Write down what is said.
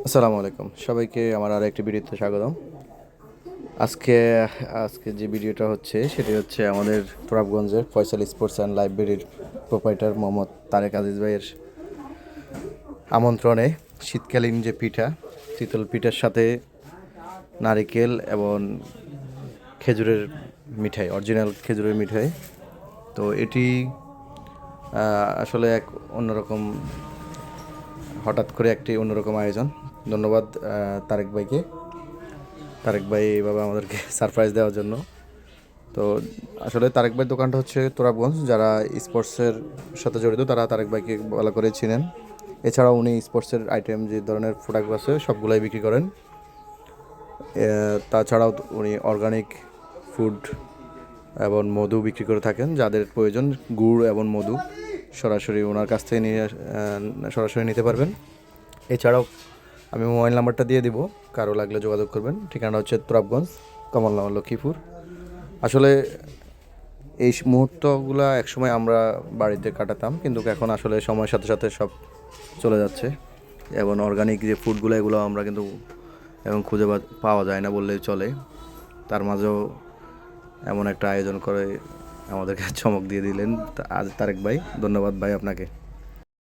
আসসালামু আলাইকুম সবাইকে আমার আর একটি ভিডিওতে স্বাগতম। আজকে আজকে যে ভিডিওটা হচ্ছে সেটি হচ্ছে আমাদের তুরাবগঞ্জের ফয়সাল স্পোর্টস অ্যান্ড লাইব্রেরির প্রোপাইটার মোহাম্মদ তারেক আজিজ ভাইয়ের আমন্ত্রণে শীতকালীন যে পিঠা, শীতল পিঠার সাথে নারিকেল এবং খেজুরের মিঠাই, অরিজিনাল খেজুরের মিঠাই। তো এটি আসলে এক অন্যরকম, হঠাৎ করে একটি অন্যরকম আয়োজন। ধন্যবাদ তারেক ভাইকে। তারেক ভাই এইভাবে আমাদেরকে সারপ্রাইজ দেওয়ার জন্য। তো আসলে তারেক ভাইয়ের দোকানটা হচ্ছে তুরাবগঞ্জ। যারা স্পোর্টসের সাথে জড়িত তারা তারেক ভাইকে ভালো করে চিনেন। এছাড়াও উনি স্পোর্টসের আইটেম যে ধরনের প্রোডাক্ট আছে সবগুলাই বিক্রি করেন। তাছাড়াও উনি অর্গানিক ফুড এবং মধু বিক্রি করে থাকেন। যাদের প্রয়োজন গুড় এবং মধু সরাসরি ওনার কাছ থেকে সরাসরি নিতে পারবেন। এছাড়াও আমি মোবাইল নাম্বারটা দিয়ে দিব, কারো লাগলে যোগাযোগ করবেন। ঠিকানা হচ্ছে তুরাবগঞ্জ, কমলনগর, লক্ষ্মীপুর। আসলে এই মুহূর্তগুলো একসময় আমরা বাড়িতে কাটাতাম, কিন্তু এখন আসলে সময়ের সাথে সাথে সব চলে যাচ্ছে। এবং অর্গানিক যে ফুডগুলো এগুলো আমরা কিন্তু এখন খুঁজে পাওয়া যায় না বললেই চলে। তার মাঝেও এমন একটা আয়োজন করে আমাদেরকে চমক দিয়ে দিলেন আজ তারেক ভাই। ধন্যবাদ ভাই আপনাকে।